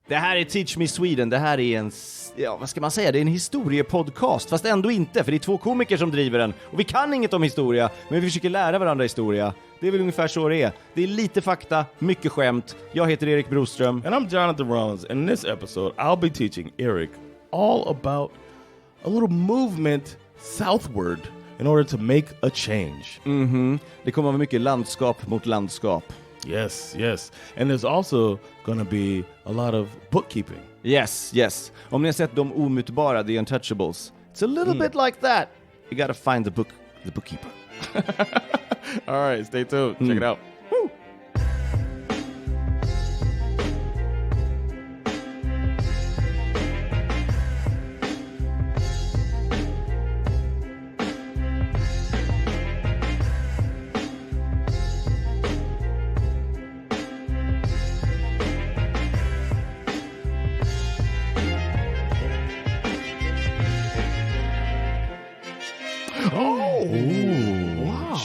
Det här är Teach Me Sweden. Det här är en, vad ska man säga? Det är en historiepodcast, fast ändå inte, för det är 2 komiker som driver den. Och vi kan inget om historia, men vi försöker lära varandra historia. Det är väl ungefär så det är. Det är lite fakta, mycket skämt. Jag heter Erik Broström. And I'm Jonathan Rollins. And in this episode, I'll be teaching Erik all about a little movement southward in order to make a change. Det kommer att vara mycket landskap mot landskap. Yes. And there's also going to be a lot of bookkeeping. Yes. Om ni har sett de omutbara, The Untouchables, it's a little bit like that. You gotta find the bookkeeper. All right, stay tuned. Check it out. Woo!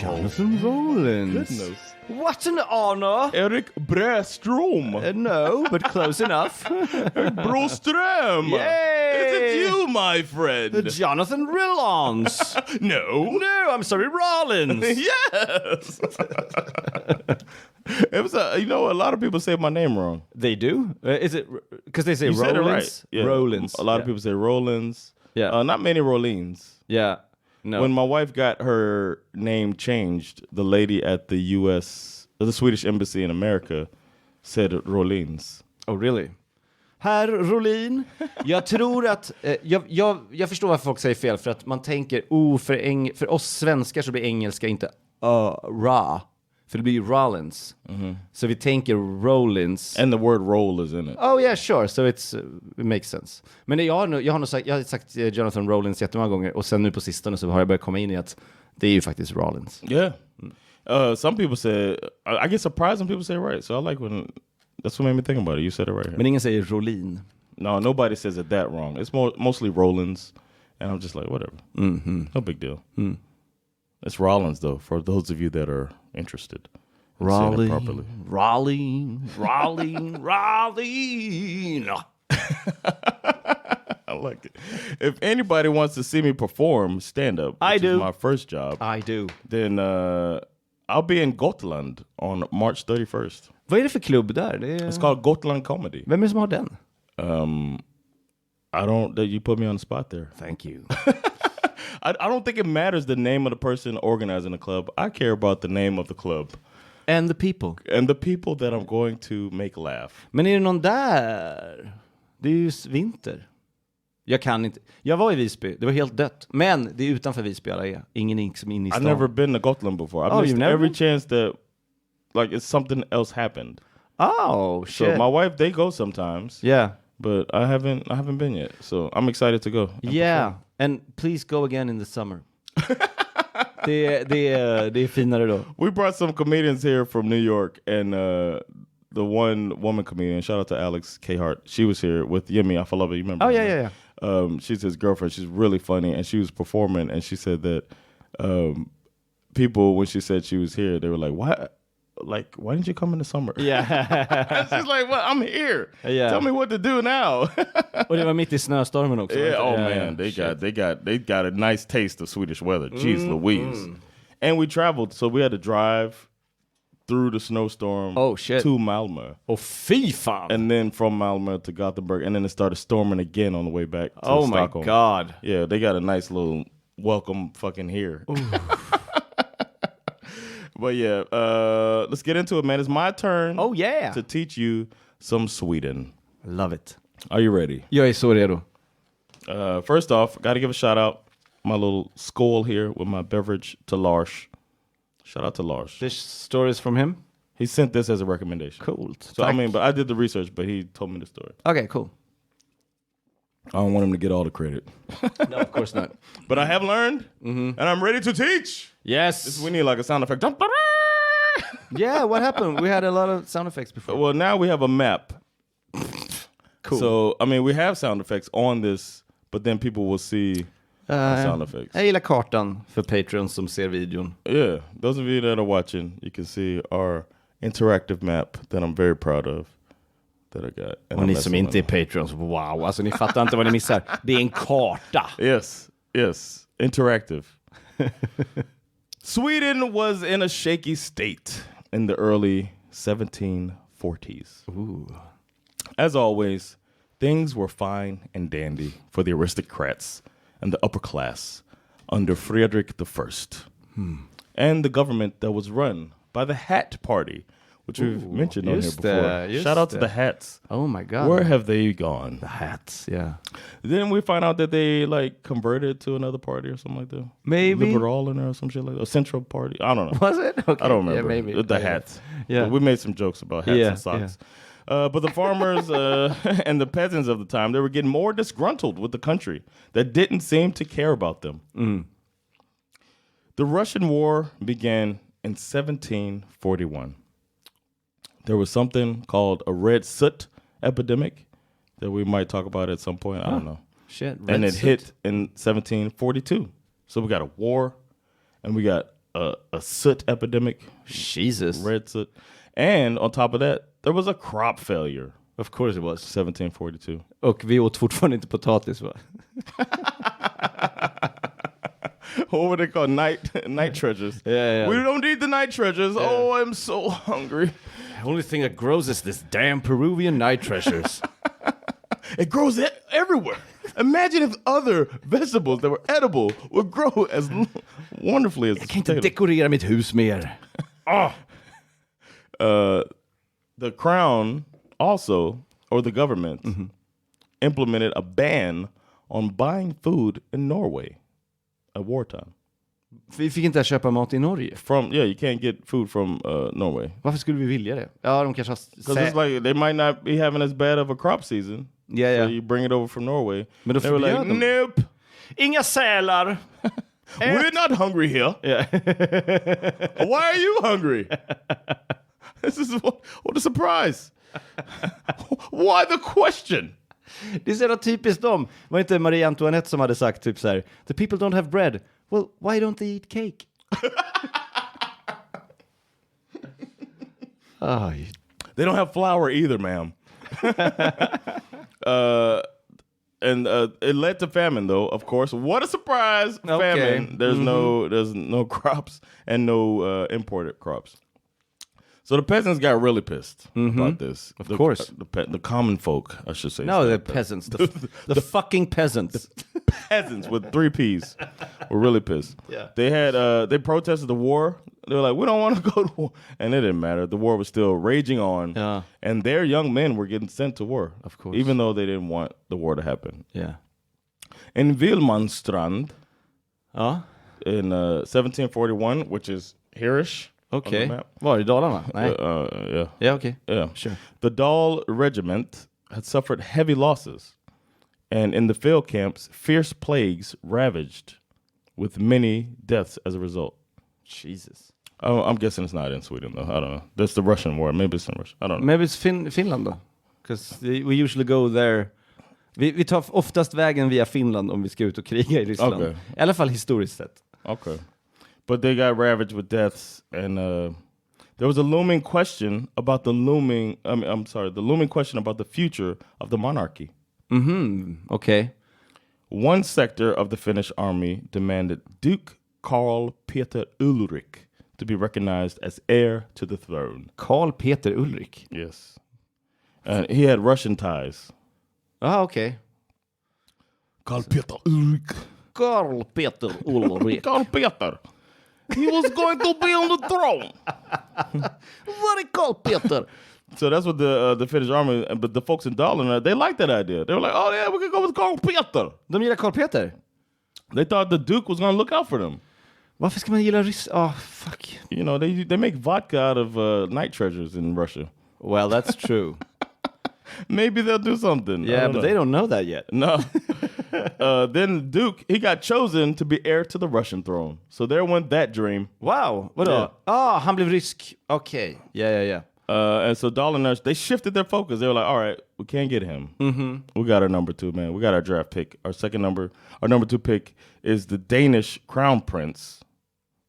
Jonathan Rollins. Goodness. What an honor. Erik Broström. No, but close enough. Erik Broström. Yay! Is it you, my friend? Jonathan Rollins. No, I'm sorry, Rollins. Yes. It was a lot of people say my name wrong. They do? Is it because they say You said it Rollins? right. Yeah. Rollins. A lot of people say Rollins. Yeah. Not many Rollins. Yeah. No. When my wife got her name changed, the lady at the Swedish Embassy in America said Rollins. Oh, really? Herr Rollin. Jag tror att jag förstår varför folk säger fel, för att man tänker för oss svenskar så blir engelska inte ra, för det blir ju Rollins. Så vi tänker Rollins. And the word roll is in it. Oh yeah, sure. So it makes sense. Men jag har sagt Jonathan Rollins jättemånga gånger, och sen nu på sistone så har jag börjat komma in i att det är ju faktiskt Rollins. Yeah. Some people say, I get surprised when people say it right. So I like when, that's what made me think about it. You said it right here. Men ingen säger Rollin. No, nobody says it that wrong. It's mostly Rollins. And I'm just like, whatever. No big deal. It's Rollins, though, for those of you that are interested. Raleigh. I like it. If anybody wants to see me perform stand-up, which is my first job. I do. Then I'll be in Gotland on March 31st. Vad är det för klubb där? It's called Gotland Comedy. Vem är det som har den? You put me on the spot there. Thank you. I don't think it matters the name of the person organizing the club. I care about the name of the club. And the people. And the people that I'm going to make laugh. Men är det någon där? Det är ju vinter. Jag kan inte. Jag var i Visby. Det var helt dött. Men det är utanför Visby alla är. Ingen är som inne i stan. I've never been to Gotland before. I've missed every chance that like it's something else happened. Oh, shit. So my wife, they go sometimes. Yeah. But I haven't been yet. So I'm excited to go. Yeah. And please go again in the summer. det är finare då. We brought some comedians here from New York, and the one woman comedian, shout out to Alex K. Hart, she was here with Yemi Afalava. You remember? Oh, yeah. She's his girlfriend. She's really funny, and she was performing, and she said that people, when she said she was here, they were like, why didn't you come in the summer? Yeah. She's like, well, I'm here. Yeah. Tell me what to do now. Och det var mitt i snöstormen också. Man, they got a nice taste of Swedish weather. Jeez Louise. And we traveled, so we had to drive through the snowstorm to Malmö. Oh, fy fan. And then from Malmö to Gothenburg, and then it started storming again on the way back to Stockholm. My God. Yeah, they got a nice little welcome fucking here. But yeah, let's get into it, man. It's my turn. Oh yeah. To teach you some Sweden. Love it. Are you ready? Jag är så redo. First off, got to give a shout out. My little skål here with my beverage to Lars. Shout out to Lars. This story is from him? He sent this as a recommendation. Cool. So I mean, but I did the research, but he told me the story. Okay, cool. I don't want him to get all the credit. No, of course not. But I have learned, and I'm ready to teach. Yes. We need like a sound effect. Yeah, what happened? We had a lot of sound effects before. Well, now we have a map. Cool. So, I mean, we have sound effects on this, but then people will see sound effects. Jag gillar kartan för Patreons som ser videon. Yeah, those of you that are watching, you can see our interactive map that I'm very proud of. that I got. Och ni som inte är Patrons, wow, alltså ni fattar inte vad ni missar. Det är en karta. Yes, interactive. Sweden was in a shaky state in the early 1740s. Ooh. As always, things were fine and dandy for the aristocrats and the upper class under Frederick I. And the government that was run by the Hat Party, which we've mentioned on here before. Shout out to the Hats. Oh my God. Where have they gone? The Hats, yeah. Then we find out that they like converted to another party or something like that. Maybe. Liberalen or some shit like that. A Central Party. I don't know. Was it? Okay. I don't remember. Yeah, maybe. The Hats. Yeah. But we made some jokes about hats and socks. Yeah. But the farmers and the peasants of the time, they were getting more disgruntled with the country that didn't seem to care about them. Mm. The Russian War began in 1741. There was something called a red soot epidemic that we might talk about at some point. I don't know. Shit. And it hit in 1742. So we got a war, and we got a soot epidemic. Jesus. Red soot. And on top of that, there was a crop failure. Of course it was. 1742. Och vi åt fortfarande inte potatis, va? What were they called? Night treasures. Yeah. We don't need the night treasures. Yeah. Oh, I'm so hungry. The only thing that grows is this damn Peruvian night treasures. It grows everywhere. Imagine if other vegetables that were edible would grow as wonderfully as. Jag kan inte dekorera mitt hus mer. The crown also, or the government, implemented a ban on buying food in Norway at wartime. Vi fick inte köpa mat i Norge. You can't get food from Norway. Varför skulle vi vilja det? Ja, de kanske har... Because it's like they might not be having as bad of a crop season. Yeah. So you bring it over from Norway. Men då they were like, nope. Inga sälar. We're not hungry here. Yeah. Why are you hungry? This is what a surprise. Why the question? Det är så typiskt dem. Var inte Marie Antoinette som hade sagt typ så här: the people don't have bread. Well, why don't they eat cake? They don't have flour either, ma'am. And it led to famine, though. Of course, what a surprise! Okay. Famine. There's no crops and no imported crops. So the peasants got really pissed about this. Of course. The common folk, I should say. No, the peasants. The fucking peasants. The peasants with 3 Ps were really pissed. Yeah. They protested the war. They were like, we don't want to go to war. And it didn't matter. The war was still raging on. Yeah. And their young men were getting sent to war. Of course. Even though they didn't want the war to happen. Yeah. In Vilmanstrand, in 1741, which is here-ish. Okay. Var i Dalarna? Nej. Yeah. Yeah, okay. Yeah. Sure. The Dal regiment had suffered heavy losses. And in the field camps, fierce plagues ravaged with many deaths as a result. Jesus. Oh, I'm guessing it's not in Sweden, though. I don't know. That's the Russian war. Maybe it's in Russia. I don't know. Maybe it's Finland, though. Because we usually go there. Vi tar oftast vägen via Finland om vi ska ut och kriga i Ryssland. Okay. I alla fall historiskt sett. Okay. But they got ravaged with deaths, and there was a looming question about the looming question about the future of the monarchy. Okay. One sector of the Finnish army demanded Duke Karl Peter Ulrik to be recognized as heir to the throne. Karl Peter Ulrik? Yes. And he had Russian ties. Okay. Karl Peter Ulrik. Karl Peter Ulrik. Karl Peter. He was going to be on the throne. What a Karl Peter. So that's what the Finnish army, but the folks in Dalarna, they liked that idea. They were like, oh yeah, we could go with Karl Peter. De gillar Karl Peter? They thought the Duke was going to look out for them. Varför ska man gilla fuck. You know, they make vodka out of night treasures in Russia. Well, that's true. Maybe they'll do something. Yeah, but they don't know that yet. No. Then Duke, he got chosen to be heir to the Russian throne. So there went that dream. Wow. Vadå? Han blev rysk. Okay. Yeah. And so Dalarna, they shifted their focus. They were like, all right, we can't get him. We got our number 2, man. We got our draft pick. Our number 2 pick is the Danish crown prince,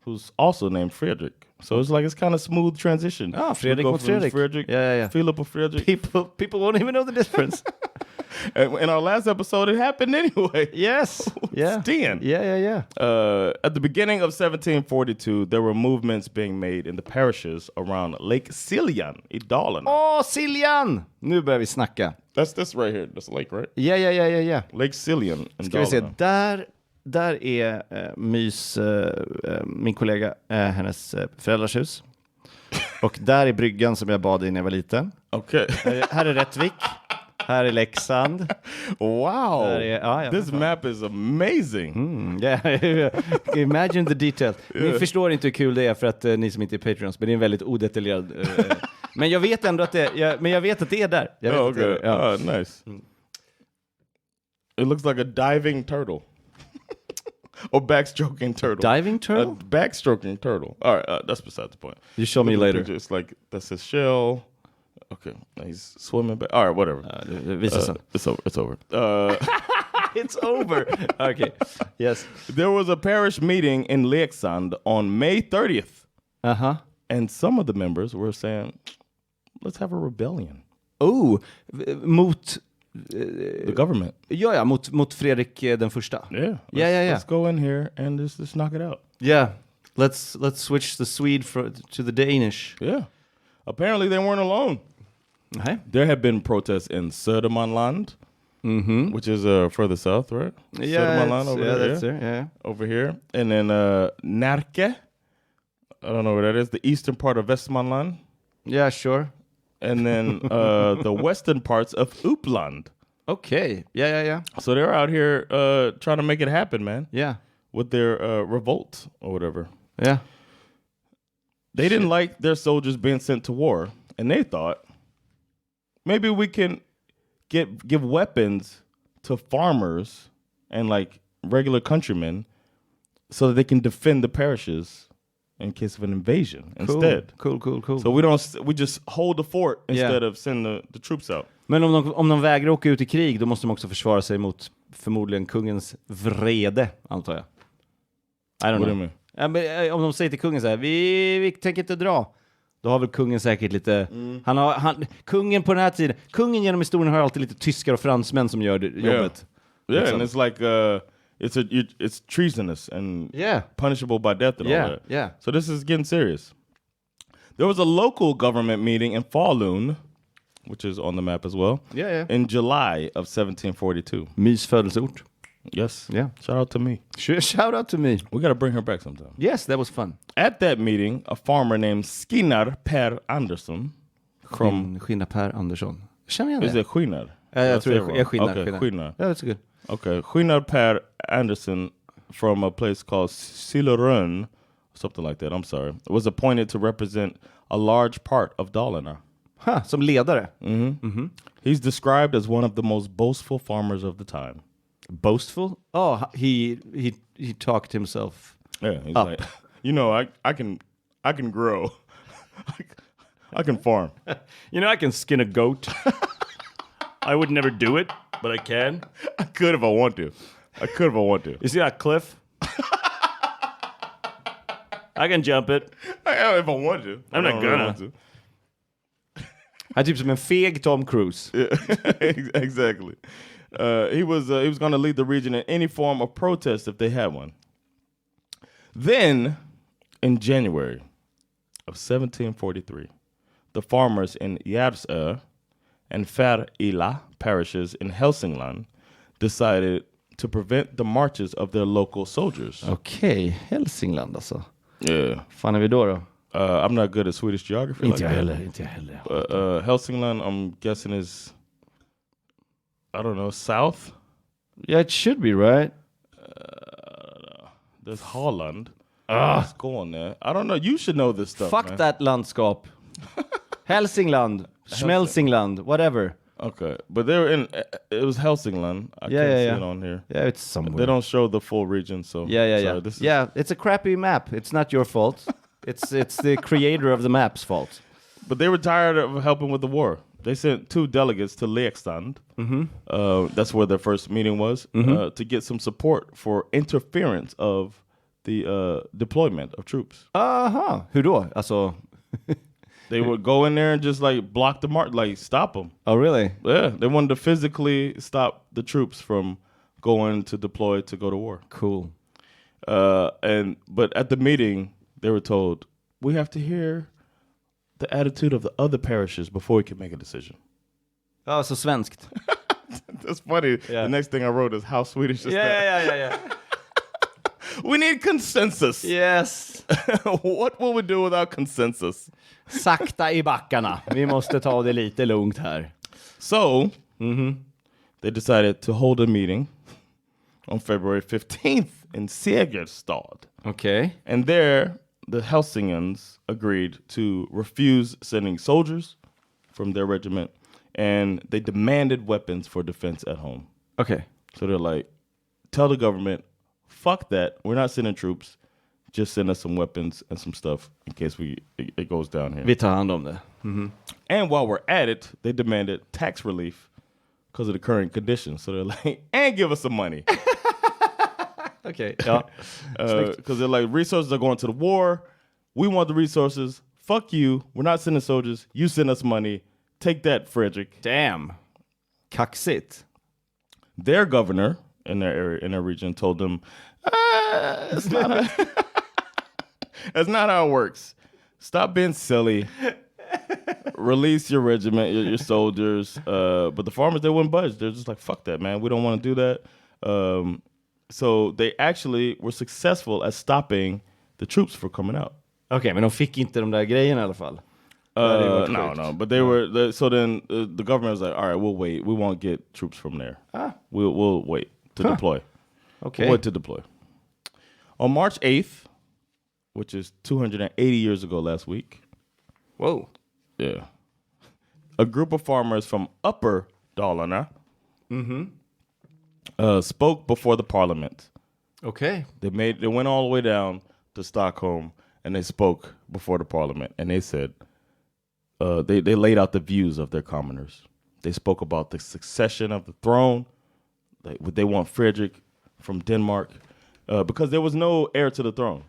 who's also named Fredrik. So it's kind of smooth transition. Fredrik mot Fredrik. Yeah. Philip och Fredrik. People won't even know the difference. And in our last episode, it happened anyway. Yes. Yeah. Sten. Yeah. At the beginning of 1742, there were movements being made in the parishes around Lake Siljan i Dalarna. Siljan! Nu börjar vi snacka. That's this right here. That's a lake, right? Yeah. Lake Siljan in Ska vi se, Dalarna. där är Mys, min kollega, hennes föräldrars hus. Och där är bryggan som jag bad i när jag var liten. Okay. Här är Rättvik. Här är Leksand. Wow. This map is amazing. Imagine the details. Ni förstår inte hur kul det är för att ni som inte är Patreons, men det är en väldigt odetaljerad. Men jag vet ändå att jag vet att det är där. Nice. It looks like a diving turtle. Or backstroking turtle. Diving turtle? A backstroking turtle. All right, that's beside the point. You show me later. It's like, that's his shell. Okay, he's swimming back. All right, whatever. It's over. It's over. It's over. Okay. Yes. There was a parish meeting in Leksand on May 30th. Uh-huh. And some of the members were saying, let's have a rebellion. Oh, mot... the government. Ja, mot Fredrik den första. Yeah. Let's go in here and just knock it out. Yeah. Let's switch the Swede to the Danish. Yeah. Apparently they weren't alone. Okay. There have been protests in Södermanland, which is further south, right? Yeah, Södermanland over there. That's there. Yeah. Over here. And then Närke. I don't know where that is. The eastern part of Västmanland. Yeah, sure. And then the western parts of Uppland. Okay. Yeah. So they're out here trying to make it happen, man. Yeah. With their revolt or whatever. Yeah. They didn't like their soldiers being sent to war. And they thought, maybe we can give weapons to farmers and like regular countrymen so that they can defend the parishes in case of an invasion instead. Cool. So we just hold the fort instead of send the troops out. Men om de vägrar åka ut i krig, då måste de också försvara sig mot förmodligen kungens vrede, antar jag. I don't know. Ja, men, om de säger till kungen så här, vi tänker inte dra. Då har väl kungen säkert lite... Kungen på den här tiden... Kungen genom historien har alltid lite tyskar och fransmän som gör jobbet. Yeah, liksom. And it's like... It's treasonous and punishable by death and all that. Yeah. So this is getting serious. There was a local government meeting in Falun, which is on the map as well, in July of 1742. Mys födelseort. Yes. Yeah. Shout out to me. Shout out to me. We got to bring her back sometime. Yes, that was fun. At that meeting, a farmer named Skinnar Per Andersson from... Skinnar Per Andersson. Känner jag det? Is it Skinnar? Jag tror det är Skinnar. Okay, Skinnar. Yeah, that's good. Okay, Skinnar Per Andersson from a place called Sillerön, something like that, I'm sorry, was appointed to represent a large part of Dalarna. Som ledare? He's described as one of the most boastful farmers of the time. Boastful? Oh, he talked himself. Yeah, he's up. Like, I can grow. I can farm. I can skin a goat. I would never do it, but I can. I could if I want to. You see that cliff? I can jump it. If I want to. I'm not gonna. Want to. Han är typ som en feg Tom Cruise. Yeah, exactly. He was going to lead the region in any form of protest if they had one. Then, in January of 1743, the farmers in Järvsö and Färila parishes in Hälsingland decided to prevent the marches of their local soldiers. Okay, Hälsingland alltså. Yeah. Fan är vi då? I'm not good at Swedish geography. Inte jag heller. Hälsingland, I'm guessing is, I don't know, south? Yeah, it should be, right? There's Holland. Skåne. I don't know. You should know this stuff. Fuck man. That landskap. Hälsingland, Schmelzingland, whatever. Okay, but it was Hälsingland. I can't see it on here. Yeah, it's somewhere. They don't show the full region, so Yeah, it's a crappy map. It's not your fault. It's the creator of the map's fault. But they were tired of helping with the war. They sent 2 delegates to Leksand. That's where their first meeting was, to get some support for interference of the deployment of troops. Aha, hur då? Alltså... They would go in there and just like block the march, like stop them. Oh, really? Yeah, they wanted to physically stop the troops from going to deploy to go to war. Cool. But at the meeting, they were told, we have to hear the attitude of the other parishes before we can make a decision. Ja, så svenskt. That's funny. Yeah. The next thing I wrote is how Swedish is that? Yeah. We need consensus. Yes. What will we do without consensus? Sakta i backarna. Vi måste ta det lite lugnt här. So, they decided to hold a meeting on February 15th in Segerstad. Okay. And there, the Helsingans agreed to refuse sending soldiers from their regiment, and they demanded weapons for defense at home. Okay. So they're like, tell the government, fuck that. We're not sending troops. Just send us some weapons and some stuff in case it goes down here. Vi tar hand om det. Mm-hmm. And while we're at it, they demanded tax relief because of the current conditions. So they're like, and give us some money. Okay. Ja. Because they're like, resources are going to the war. We want the resources. Fuck you. We're not sending soldiers. You send us money. Take that, Frederick. Damn. Kaxigt. Their governor in their area, in their region, told them, it's not that's not how it works. Stop being silly. Release your regiment, your soldiers. But the farmers, they wouldn't budge. They're just like, fuck that, man. We don't want to do that. So they actually were successful at stopping the troops from coming out. Okay, men de fick inte de där grejerna i alla fall. No. But they were. So then the government was like, all right, we'll wait. We won't get troops from there. We'll wait to deploy. Okay. We'll wait to deploy. On March 8th, which is 280 years ago last week. Whoa. Yeah. A group of farmers from Upper Dalarna spoke before the parliament. Okay. They went all the way down to Stockholm and they spoke before the parliament, and they said they laid out the views of their commoners. They spoke about the succession of the throne. They want Frederick from Denmark because there was no heir to the throne.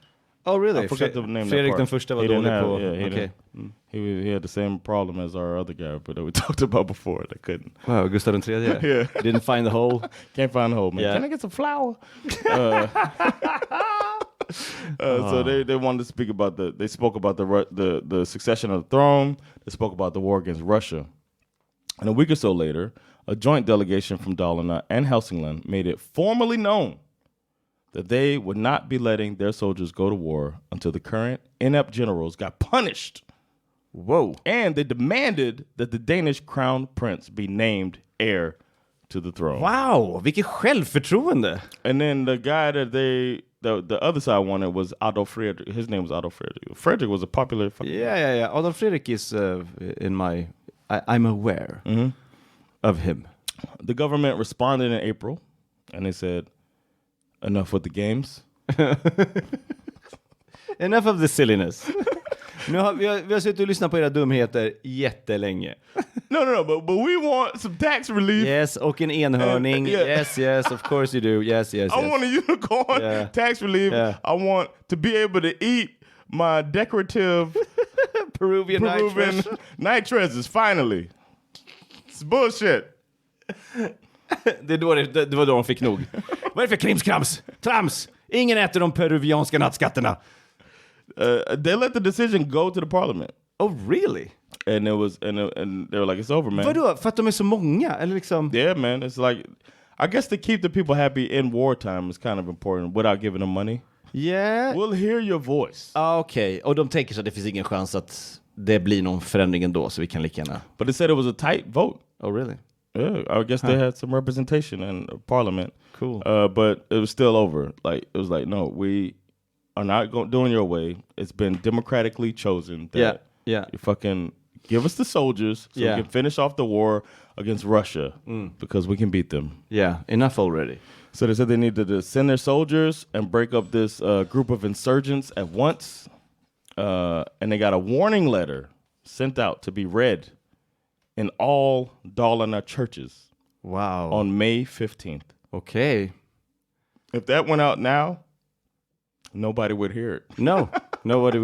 Oh, really? I forgot to name Fredrik that den part. första var dålig på... Okay. He had the same problem as our other guy, but that we talked about before. They couldn't. Wow, Gustav III. Yeah. Didn't find the hole. Can't find the hole, man. Yeah. Can I get some flour? So they wanted to speak about they spoke about the succession of the throne. They spoke about the war against Russia. And a week or so later, a joint delegation from Dalarna and Hälsingland made it formally known that they would not be letting their soldiers go to war until the current inept generals got punished. Whoa. And they demanded that the Danish crown prince be named heir to the throne. Wow, vilket självförtroende. And then the guy that the other side wanted was Adolf Fredrik. His name was Adolf Fredrik. Fredrik was a popular... Yeah. Adolf Fredrik is in my... I'm aware of him. The government responded in April, and they said, enough with the games. Enough of the silliness. Vi har suttit och lyssnat på era dumheter jättelänge. No, but we want some tax relief. Yes, och en enhörning. Yes, of course you do. Yes. I want a unicorn, tax relief. Yeah. I want to be able to eat my decorative Peruvian Night Treasures, finally. It's bullshit. Det var då de fick nog. Vad är det för krimskrams? Trams! Ingen äter de peruvianska nattskatterna. They let the decision go to the parliament. Oh, really? And it was and they were like, it's over, man. Vadå? För att de är så många? Eller liksom... Yeah, man. It's like, I guess to keep the people happy in wartime is kind of important without giving them money. Yeah. We'll hear your voice. Okej. Och de tänker så att det finns ingen chans att det blir någon förändring ändå, så vi kan lika gärna... But they said it was a tight vote. Oh, really? Yeah, I guess they had some representation in parliament. Cool. But it was still over. Like, it was like, no, we are not doing your way. It's been democratically chosen that you fucking give us the soldiers so we can finish off the war against Russia because we can beat them. Yeah, enough already. So they said they needed to send their soldiers and break up this group of insurgents at once. And they got a warning letter sent out to be read in all Dalarna churches. Wow. On May 15th. Okay. If that went out now, Nobody would hear it. No, nobody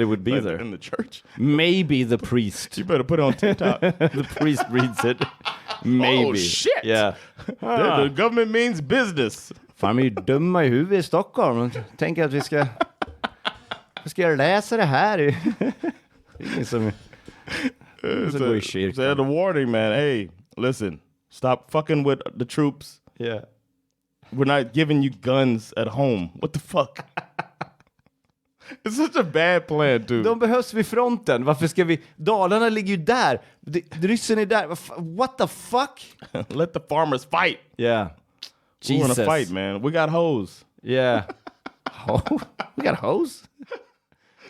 would be there. In the church. Maybe the priest. You better put it on TikTok. The priest reads it. Maybe. Oh shit! Yeah. The government means business. Fan, vi är ju dumma i huvudet i Stockholm. Tänk att vi ska läsa det här. Det är ingen som går i kyrkan. So the warning, man. Hey, listen. Stop fucking with the troops. Yeah. We're not giving you guns at home. What the fuck? It's such a bad plan, dude. De behövs vid fronten. Varför ska vi... Dalarna ligger ju där. Ryssen är där. What the fuck? Let the farmers fight. Yeah. We want to fight, man. We got hose. Yeah. We got hose?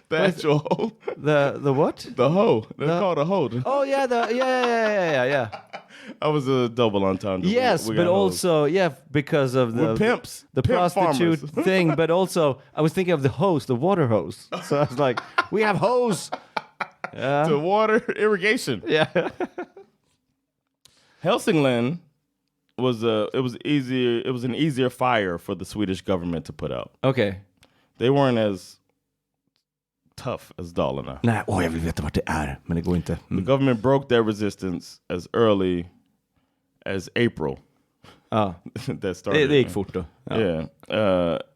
The actual hoe. The what? The hoe. They're called a hoe. Oh, yeah. Yeah. I was a double entendre. Yes, but also, because of We're pimps. The Pimp prostitute farmers. thing, but also I was thinking of the hose, the water hose. So I was like, we have hose. Yeah. To water irrigation. Yeah. Hälsingland was an easier fire for the Swedish government to put out. Okay. They weren't as tough as Dalarna. Nej, jag vill veta vart det är, men det går inte. The government broke their resistance as early as April. That started. Det gick fort då. Yeah.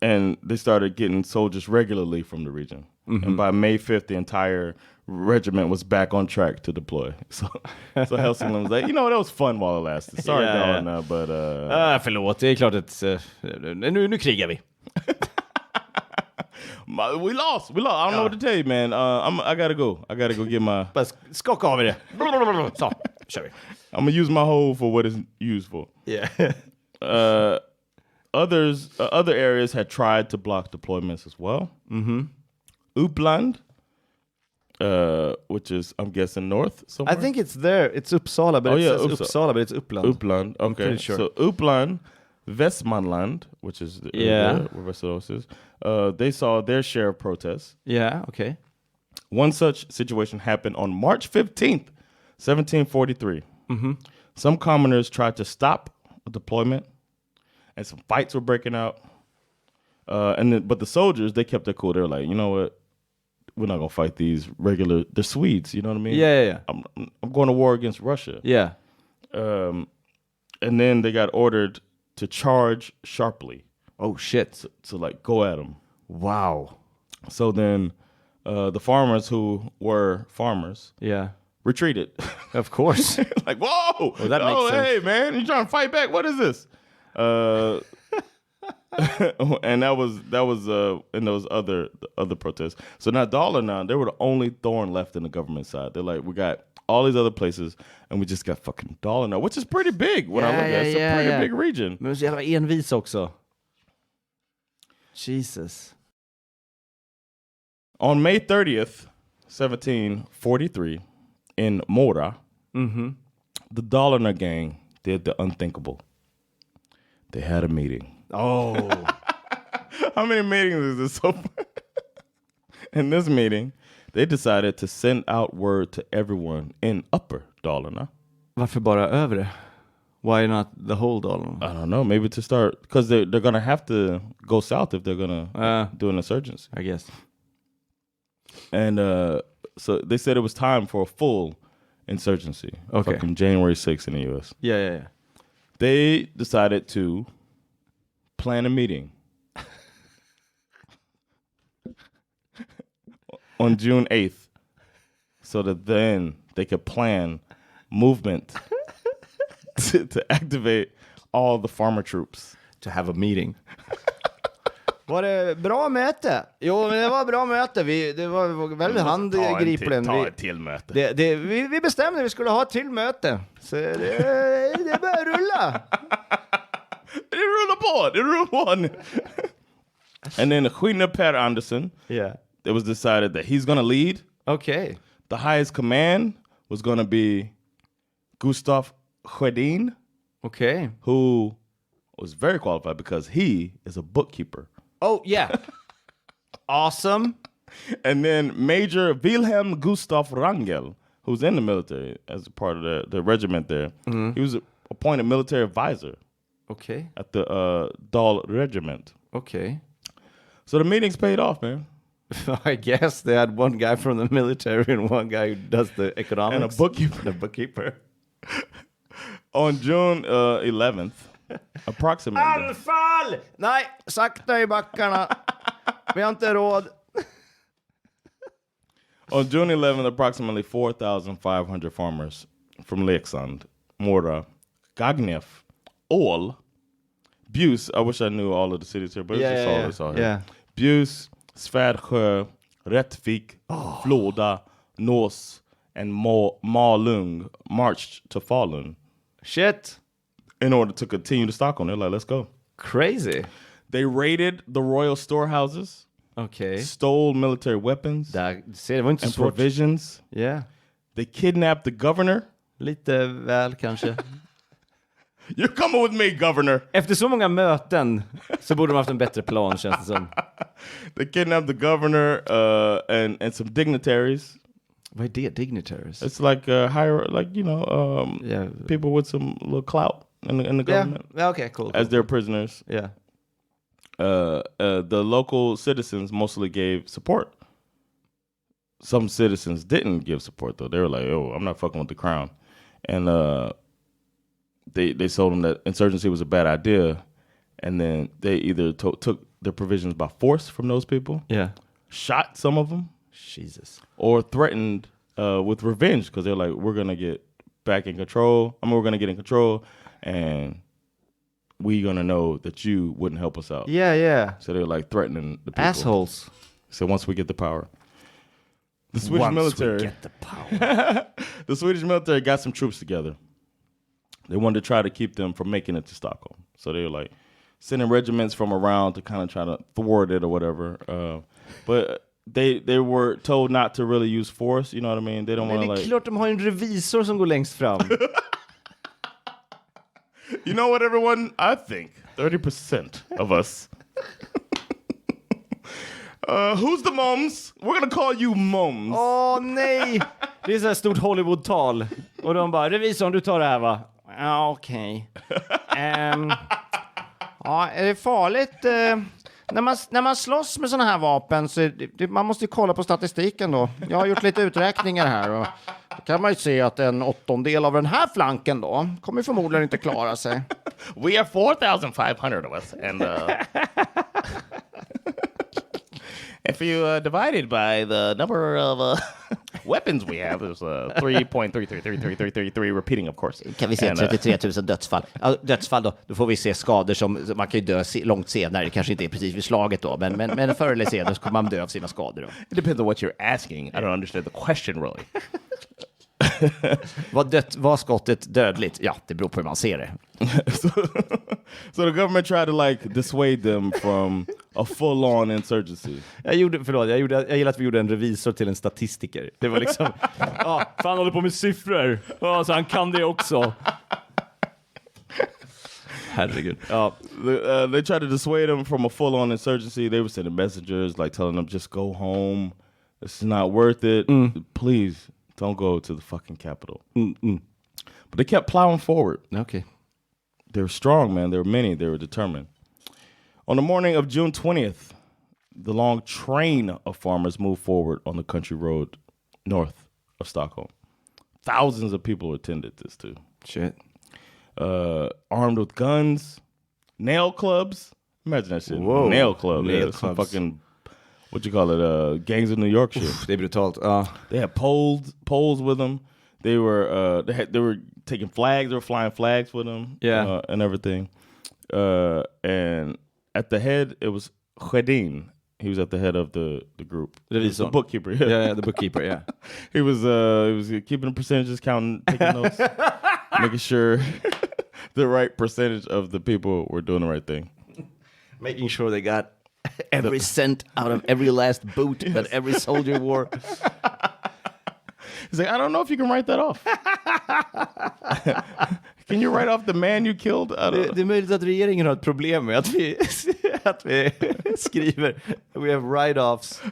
And they started getting soldiers regularly from the region. And by May 5th, the entire regiment was back on track to deploy. So Hälsingland was like, that was fun while it lasted. Sorry, Dalarna, but... Förlåt, det är klart att... nu krigar vi. We lost. I don't know what to tell you, man. I gotta go. I gotta go get my... Bara skaka av det. Så, kör vi. I'm gonna use my hoe for what it's used for. Yeah. Other areas had tried to block deployments as well. Uppland, which is, I'm guessing, north somewhere? I think it's there. It's Uppsala, but Uppsala, but it's Uppland. Uppland, okay. Sure. So Uppland, Västmanland, which is where Västerås is, they saw their share of protests. Yeah, okay. One such situation happened on March 15th, 1743. Some commoners tried to stop a deployment, and some fights were breaking out. But the soldiers, they kept their cool. They were like, you know what? We're not gonna fight they're Swedes, you know what I mean? Yeah. I'm going to war against Russia. Yeah. And then they got ordered to charge sharply. Oh shit. To like go at them. Wow. So then the farmers who were farmers retreated. Of course. Like, whoa! Well, that makes sense. Hey man, you trying to fight back? What is this? And that was in those other protests. So now Dalarna, they were the only thorn left in the government side. They're like, we got all these other places, and we just got fucking Dalarna, which is pretty big when I look at it. It's a pretty big region. Men så jävla envis också. Jesus. On May 30th, 1743, in Mora, the Dalarna gang did the unthinkable. They had a meeting. Oh. How many meetings is this so far? In this meeting, they decided to send out word to everyone in Upper Dalarna. Varför bara övre? Why not the whole Dalarna? I don't know. Maybe to start, because they're going to have to go south if they're going to do an insurgency. I guess. And so they said it was time for a full insurgency. Okay. Fucking January 6th in the U.S. Yeah. They decided to plan a meeting on June 8th so that then they could plan movement to activate all the farmer troops. To have a meeting. Var det bra möte? Jo, men det var bra möte. Det var väldigt handgripligen. Ta ett till möte. Vi bestämde att vi skulle ha ett till möte. Så det börjar rulla. Det rullar på. And then Skynne Per Andersen, it was decided that he's going to lead. Okay. The highest command was going to be Gustaf Sjödin. Okay. Who was very qualified because he is a bookkeeper. Oh, yeah. Awesome. And then Major Wilhelm Gustaf Rangel, who's in the military as a part of the regiment there. He was appointed military advisor. Okay. At the Dal regiment. Okay. So the meetings paid off, man. I guess they had one guy from the military and one guy who does the economics. And a bookkeeper. The bookkeeper. On June 11th, approximately. Anfall! Nej, sakta i backarna. Vi har inte råd. On June 11th, approximately 4,500 farmers from Leksand, Mora, Gagnev, Ål, Bjus, I wish I knew all of the cities here, but it's all here. Yeah. Bjus, Svärdskö, Rättvik, Floda, Nås, and Malung marched to Falun. Shit. In order to continue to Stockholm. They're like, let's go. Crazy. They raided the royal storehouses. Okay. Stole military weapons. Det var inte and så svårt. Provisions. Yeah. They kidnapped the governor. Lite väl kanske. You're coming with me, governor. Efter så många möten så borde de haft en bättre plan, känns det som. They kidnapped the governor and some dignitaries. Vad är det? Dignitaries? It's like people with some little clout in the government. Yeah, okay, cool. As their prisoners. Yeah. The local citizens mostly gave support. Some citizens didn't give support, though. They were like, "Oh, I'm not fucking with the crown," and they told them that insurgency was a bad idea, and then they either took their provisions by force from those people, shot some of them, Jesus, or threatened with revenge because they're like, "We're gonna get back in control. We're gonna get in control, and we're gonna know that you wouldn't help us out." Yeah. So they're like threatening the people. Assholes. So once we get the power. The Swedish military. We get the power. The Swedish military got some troops together. They wanted to try to keep them from making it to Stockholm. So they were like sending regiments from around to kind of try to thwart it or whatever. But they were told not to really use force. You know what I mean? They don't want to Det är klart de har en revisor som går längst fram. You know what, everyone? I think 30% of us. Who's the moms? We're gonna call you moms. Åh nej! Det är så här stort Hollywood-tal. Och de bara, revisorn, du tar det här, va? Ja, okej. Ja, är det farligt? När man slåss med såna här vapen så man måste ju kolla på statistiken då. Jag har gjort lite uträkningar här och då kan man ju se att en 1/8 av den här flanken då kommer förmodligen inte klara sig. We are 4,500 of us, and if you divide it by the number of weapons we have, there's 3.333333 repeating, of course. Kan vi se 33 000 dödsfall? Ja, dödsfall då får vi se skador som man kan ju dö långt senare. Det kanske inte är precis vid slaget då, men förr eller senare så kommer man dö av sina skador då. It depends on what you're asking. I don't understand the question really. Var skottet dödligt? Ja, det beror på hur man ser det. So the government tried to like dissuade them from a full-on insurgency. Jag gillar att vi gjorde en revisor till en statistiker. Det var liksom, fan håller på med siffror. Så han kan det också. Herregud. They tried to dissuade them from a full-on insurgency. They were sending messengers like telling them, just go home. This is not worth it. Please. Don't go to the fucking capital. But they kept plowing forward. Okay. They were strong, man. There were many. They were determined. On the morning of June 20th, the long train of farmers moved forward on the country road north of Stockholm. Thousands of people attended this too. Shit. Armed with guns, nail clubs. Imagine that shit. Whoa. Nail club. Nail some clubs. fucking... What you call it? Gangs of New York shit. Det är brutalt. They had poles with them. They were taking flags. They were flying flags with them. Yeah, and everything. And at the head, it was Sjödin. He was at the head of the group. The bookkeeper. Yeah, the bookkeeper. Yeah. He was keeping the percentages, counting, taking notes, making sure the right percentage of the people were doing the right thing, making sure they got every cent out of every last boot that every soldier wore. He's like, I don't know if you can write that off. Can you write off the man you killed? Det är möjligt att regeringen har ett problem med att vi skriver we have write-offs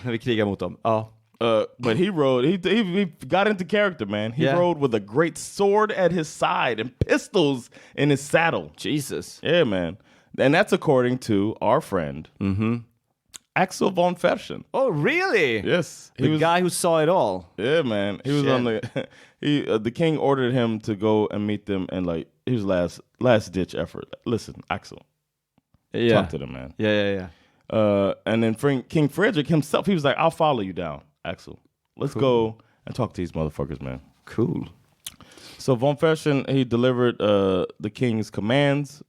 när vi krigar mot dem. But he got into character, man. He rode with a great sword at his side and pistols in his saddle. Jesus. Yeah, man. And that's according to our friend, Axel von Fersen. Oh, really? Yes. The guy who saw it all. Yeah, man. He was on the king ordered him to go and meet them, and like his last ditch effort. Listen, Axel. Yeah. Talk to them, man. Yeah. And then King Frederick himself, he was like, I'll follow you down, Axel. Let's go and talk to these motherfuckers, man. Cool. So von Fersen, he delivered the king's commands.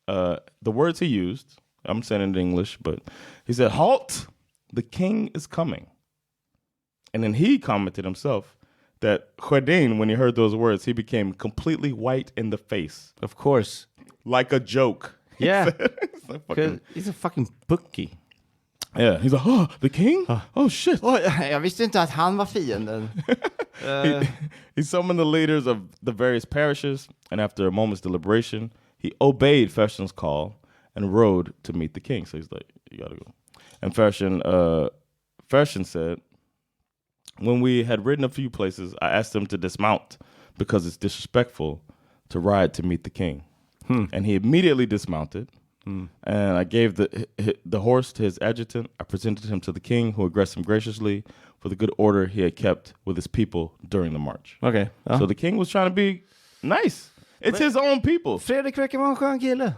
The words he used, I'm saying it in English, but he said, halt, the king is coming. And then he commented himself that Herdin, when he heard those words, he became completely white in the face. Of course. Like a joke. Yeah. He's a fucking bookie. Yeah, he's like, oh, the king? Oh, shit. Jag visste inte att han var fienden. He summoned the leaders of the various parishes, and after a moment's deliberation, he obeyed Fersen's call and rode to meet the king. So he's like, you gotta go. And Fersen said, when we had ridden a few places, I asked him to dismount because it's disrespectful to ride to meet the king. And he immediately dismounted. And I gave the horse to his adjutant. I presented him to the king, who addressed him graciously for the good order he had kept with his people during the march. Okay. So the king was trying to be nice. It's his own people. Fredrik verkar vara en skön kille.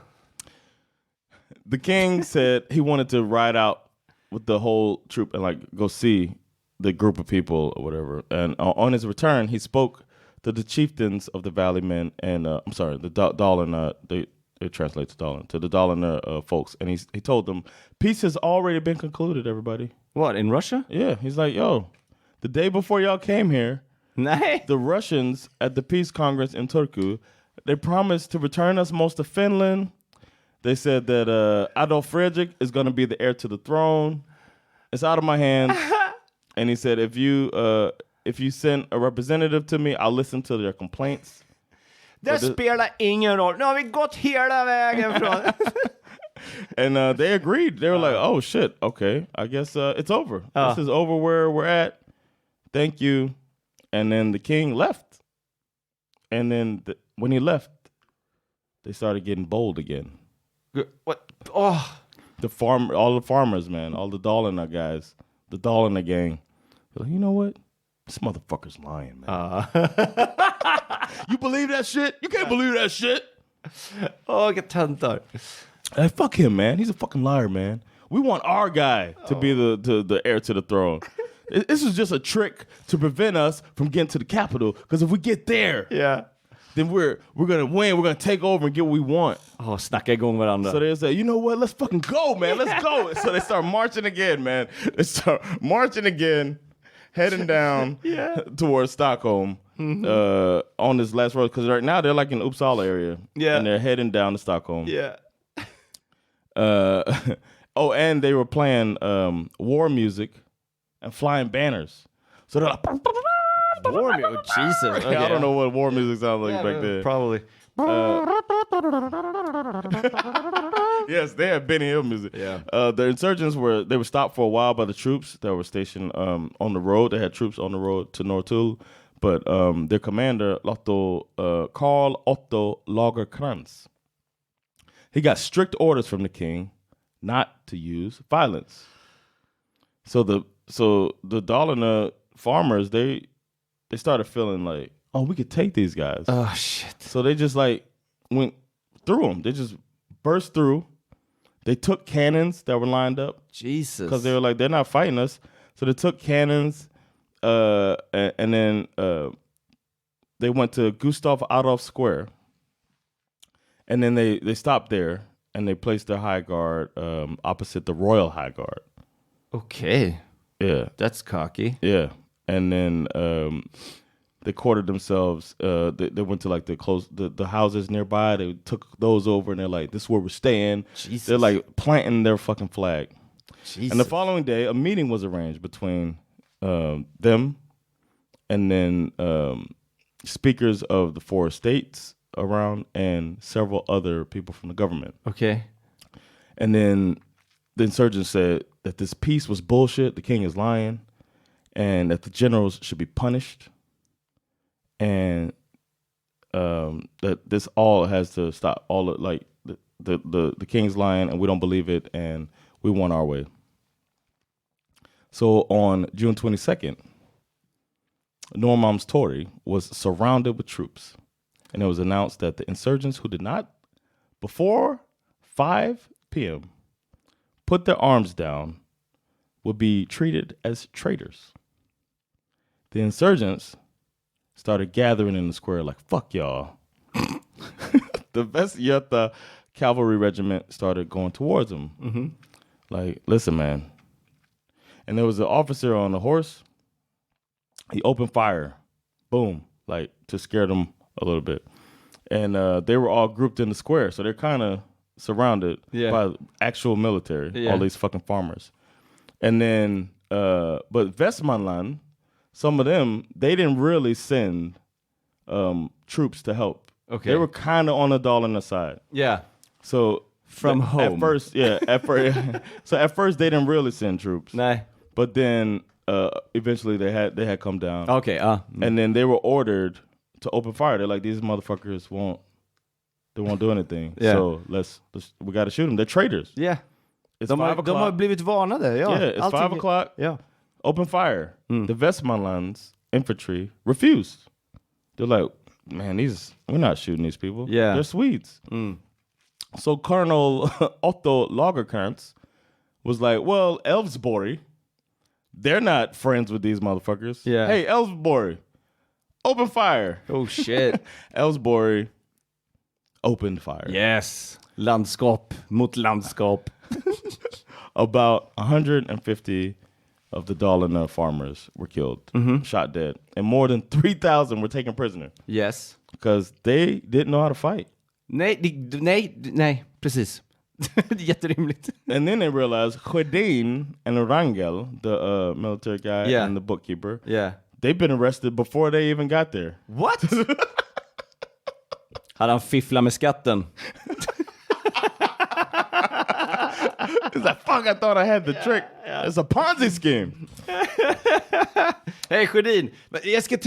The king said he wanted to ride out with the whole troop and like go see the group of people or whatever. And on his return, he spoke to the chieftains of the valley men and the Dahlin. It translates to the Dahlin folks, and he told them peace has already been concluded. Everybody, what, in Russia? Yeah, he's like, yo, the day before y'all came here, the Russians at the peace congress in Turku, they promised to return us most of Finland. They said that Adolf Fredrik is going to be the heir to the throne. It's out of my hands. And he said, if you send a representative to me, I'll listen to their complaints. Det spelar ingen roll. Nu har vi gått hela vägen från... And they agreed. They were like, oh, shit. Okay, I guess it's over. This is over where we're at. Thank you. And then the king left. And then when he left, they started getting bold again. What? Oh. All the farmers, man, all the Dahlina guys, the Dahlina gang. They're like, you know what? This motherfucker's lying, man. You believe that shit? You can't believe that shit. Oh, get töntar. Hey, fuck him, man. He's a fucking liar, man. We want our guy to be the heir to the throne. This is just a trick to prevent us from getting to the capital. Because if we get there, then we're gonna win. We're gonna take over and get what we want. Oh, snacka igång varandra. So they say, you know what? Let's fucking go, man. Let's go. So they start marching again, man. They start marching again, heading down towards Stockholm on this last road. Because right now they're like in Uppsala area. Yeah. And they're heading down to Stockholm. Yeah. And they were playing war music and flying banners. So they're like... War music? Oh, Jesus. Okay. I don't know what war music sounds like back then. Probably. Yes, they had Benny Hill music. Yeah. The insurgents were stopped for a while by the troops that were stationed on the road. They had troops on the road to Norrtull, but their commander, Karl Otto Lagerkrantz, he got strict orders from the king not to use violence. So the Dahlina farmers, they started feeling like, oh, we could take these guys. Oh, shit. So they just like went through them. They just burst through. They took cannons that were lined up. Jesus. Because they were like, they're not fighting us. So they took cannons and then they went to Gustav Adolf Square. And then they stopped there and they placed their high guard opposite the Royal High Guard. Okay. Yeah. That's cocky. Yeah. And then they quartered themselves. They went to like the houses nearby. They took those over and they're like, this is where we're staying. Jesus. They're like planting their fucking flag. Jesus. And the following day, a meeting was arranged between them and then speakers of the 4 states around and several other people from the government. Okay. And then the insurgents said that this peace was bullshit. The king is lying. And that the generals should be punished, and that this all has to stop. the king's lying and we don't believe it and we want our way. So on June 22nd, Norrmalmstorg was surrounded with troops, and it was announced that the insurgents who did not, before 5 p.m., put their arms down would be treated as traitors. The insurgents started gathering in the square like, fuck y'all. The Västgöta cavalry regiment started going towards them. Mm-hmm. Like, listen, man. And there was an officer on a horse. He opened fire. Boom. Like, to scare them a little bit. And they were all grouped in the square. So they're kind of surrounded by actual military. All these fucking farmers. And then, but Västmanland, some of them, they didn't really send troops to help. Okay. They were kind of on the Dalarna side. Yeah. So from home. At first, so at first they didn't really send troops. Nah. But then eventually they had come down. Okay. And then they were ordered to open fire. They're like, these motherfuckers won't do anything. Yeah. So we got to shoot them. They're traitors. Yeah. It's 5 o'clock. De har blivit varnade. Ja. Yeah, it's 5 o'clock. Yeah. Open fire. The Västmanlands infantry refused. They're like, man, we're not shooting these people. Yeah. They're Swedes. So Colonel Otto Lagerkrantz was like, well, Älvsborg, they're not friends with these motherfuckers. Yeah. Hey, Älvsborg, open fire. Oh, shit. Älvsborg opened fire. Yes. Landskap mot landskap. About 150 of the Dalarna farmers were killed, shot dead. And more than 3,000 were taken prisoner. Yes. Because they didn't know how to fight. Nej, precis. Jätterimligt. And then they realized Sjödin and Rangel, the military guy and the bookkeeper, they've been arrested before they even got there. What? Hade han fifflat med skatten? It's like, fuck, I thought I had the trick. It's a Ponzi scheme. Hej Sjödin, jag ska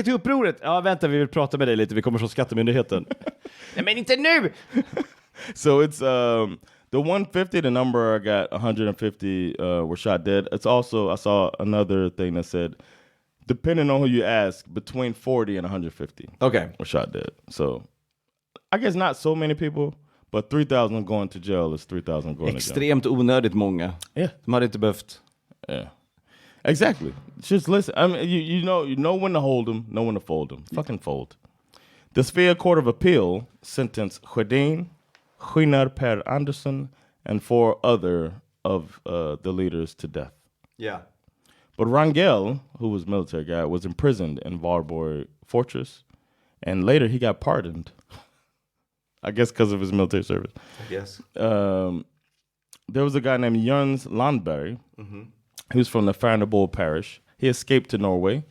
till upproret. Ja, vänta, vi vill prata med dig lite. Vi kommer från skattemyndigheten. Nej, men inte nu! So it's the 150, the number I got 150 were shot dead. It's also, I saw another thing that said, depending on who you ask, between 40 and 150 were shot dead. So I guess not so many people. But 3,000 going to jail is 3,000 going to jail. Extremt onödigt många. Yeah. De hade inte behövt. Yeah. Exactly. Just listen. I mean, you know when to hold them, know when to fold them. Fucking fold. The Svea Court of Appeal sentenced Sjödin, Gunnar Per Andersson, and 4 other of the leaders to death. Yeah. But Rangel, who was a military guy, was imprisoned in Valborg Fortress, and later he got pardoned. I guess because of his military service. I guess. There was a guy named Jens Landberg. He was from the Färnebo parish. He escaped to Norway,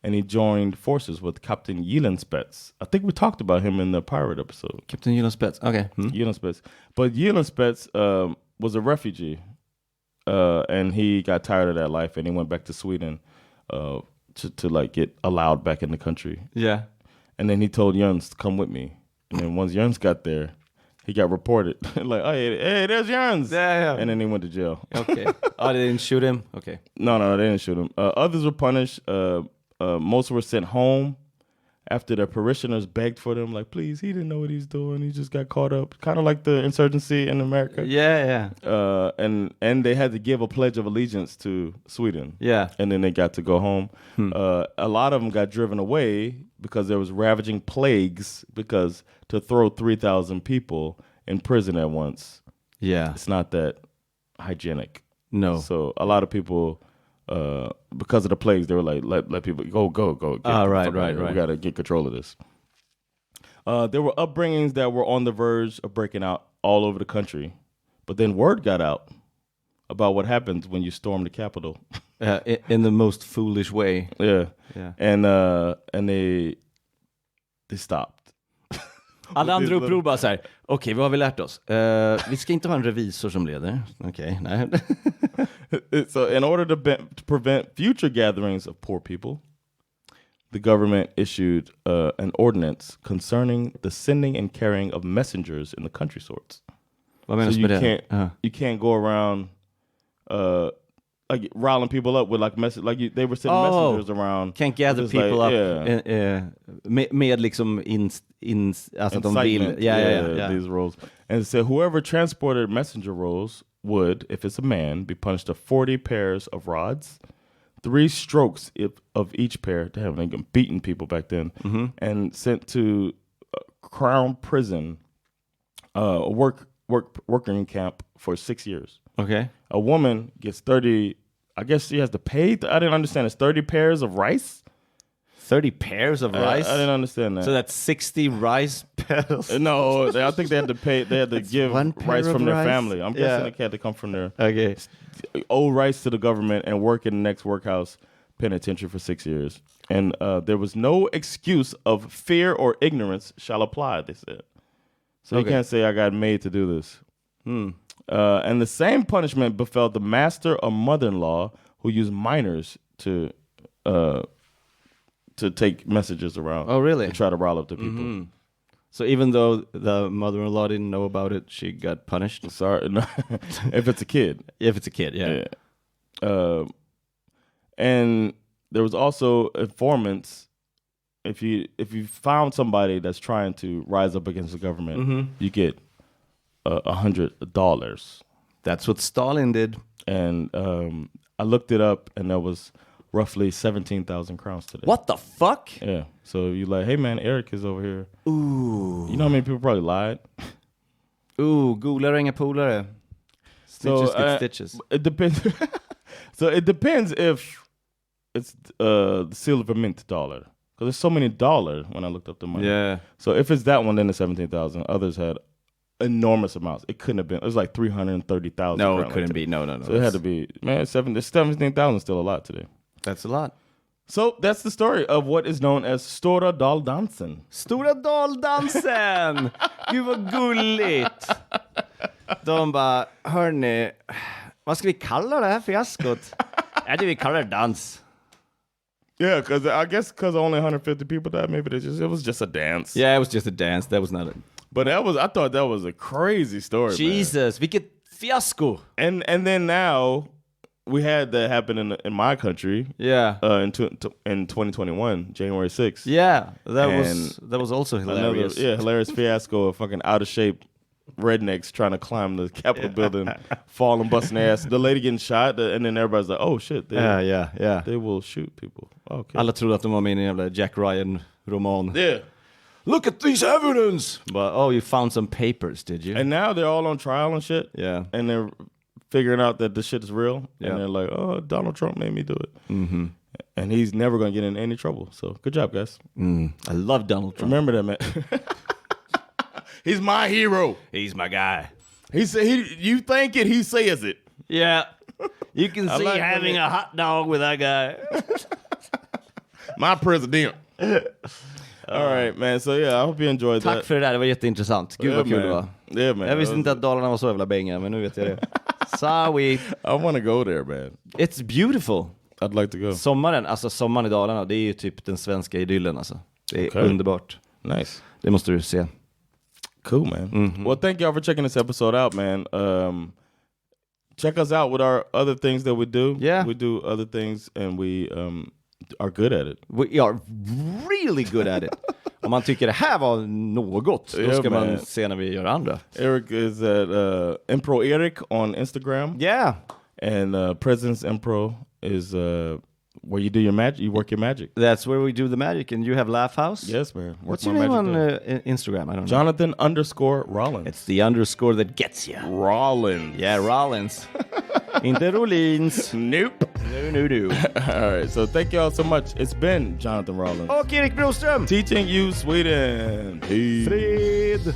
and he joined forces with Captain Gyllenspets. I think we talked about him in the pirate episode. Captain Gyllenspets, okay. Gyllenspets. But Gyllenspets was a refugee, and he got tired of that life, and he went back to Sweden to like get allowed back in the country. Yeah. And then he told Jens to come with me. And then once Jens got there, he got reported. Like, oh, hey, there's Jens. Yeah. And then he went to jail. Okay. Oh, they didn't shoot him? Okay. No, they didn't shoot him. Others were punished. Most were sent home after their parishioners begged for them. Like, please, he didn't know what he's doing. He just got caught up. Kind of like the insurgency in America. Yeah. And they had to give a pledge of allegiance to Sweden. Yeah. And then they got to go home. A lot of them got driven away because there was ravaging plagues, because to throw 3,000 people in prison at once, it's not that hygienic. No. So a lot of people, because of the plagues, they were like, let people go. Right. We got to get control of this. There were upbringings that were on the verge of breaking out all over the country, but then word got out about what happens when you storm the Capitol. In the most foolish way. Yeah. And they stopped. Alla andra uppror bara så här, okej, vad har vi lärt oss? Vi ska inte ha en revisor som leder. Okej, nej. So in order to prevent future gatherings of poor people, the government issued an ordinance concerning the sending and carrying of messengers in the country sorts. Vad menas so med you det? can't you can't go around like riling people up with like message like they were sending messengers around. Can't gather just people like, up med liksom alltså att de vill. These rolls. And it said whoever transported messenger rolls would, if it's a man, be punished of 40 pairs of rods, 3 strokes of each pair. Damn, they been beating people back then. And sent to Crown Prison, working camp for 6 years. Okay. A woman gets 30. I guess she has to pay. I didn't understand. It's 30 pairs of rice. 30 pairs of rice? I didn't understand that. So that's 60 rice pairs? No, I think they had to pay. They had to give rice from their family. I'm guessing it had to come from their owe rice to the government and work in the next workhouse penitentiary for 6 years. And there was no excuse of fear or ignorance shall apply, they said. So you can't say I got made to do this. And the same punishment befell the master or mother-in-law who used minors to take messages around. Oh, really? To try to rile up the people. So even though the mother-in-law didn't know about it, she got punished? Sorry. No. If it's a kid. If it's a kid, yeah. And there was also informants. If you found somebody that's trying to rise up against the government, you get $100. That's what Stalin did. And I looked it up, and that was roughly 17,000 crowns today. What the fuck? Yeah. So you're like, hey man, Erik is over here. Ooh. You know how many people probably lied? Ooh, golare inga polare. Stitches get stitches. It depends. So it depends if it's the silver mint dollar. Because there's so many dollars when I looked up the money. Yeah. So if it's that one, then it's 17,000. Others had enormous amounts. It couldn't have been. It was like 330,000. No, it couldn't be. No. So it had to be, man, 17,000 is still a lot today. That's a lot. So that's the story of what is known as Stora Daldansen. Stora Daldansen! Gud vad gulligt! De bara, hörni, vad ska vi kalla det här fiaskot? Vi kallar det dans. Yeah, because I guess because only 150 people died, maybe it was just a dance. Yeah, it was just a dance. That was not it. But I thought that was a crazy story. Jesus, vilket fiasko! And then now we had that happen in my country. Yeah. In 2021, January 6th. Yeah, that was also hilarious. Hilarious fiasco of fucking out of shape rednecks trying to climb the Capitol building, falling, busting their ass. The lady getting shot, and then everybody's like, "Oh shit!" They will shoot people. Okay. Alla trodde att de var med i en jävla Jack Ryan-roman. Yeah. Look at these evidence! But you found some papers, did you? And now they're all on trial and shit. Yeah. And they're figuring out that this shit is real. Yeah. And they're like, "Oh, Donald Trump made me do it." Mm-hmm. And he's never going to get in any trouble. So good job, guys. I love Donald Trump. Remember that, man. He's my hero. He's my guy. You think it, he says it. Yeah. You can see having a hot dog with that guy. My president. All right, man. So yeah, I hope you enjoyed that. Tack för det där, det var jätteintressant. Gud vad kul det var. Yeah, man. Jag visste inte att Dalarna var så jävla bänga, men nu vet jag det. Sorry. I want to go there, man. It's beautiful. I'd like to go. Sommaren i Dalarna, det är ju typ den svenska idyllen alltså. Det är underbart. Nice. Det måste du se. Cool, man. Mm-hmm. Well, thank y'all for checking this episode out, man. Check us out with our other things that we do. Yeah. We do other things, and we are good at it. We are really good at it. Om man tycker det här var något, då ska man se när vi gör andra. Erik is at Impro Erik on Instagram. Yeah. And President's Impro is where you do your magic. You work your magic. That's where we do the magic, and you have Laugh House? Yes, man. What's your name on Instagram? I don't know. Jonathan_Rollins. It's the underscore that gets you. Rollins. Yeah, Rollins. Inte Rollins. Nope. No. All right, so thank y'all so much. It's been Jonathan Rollins. Och Erik Broström. Teaching you Sweden. Peace. Fred.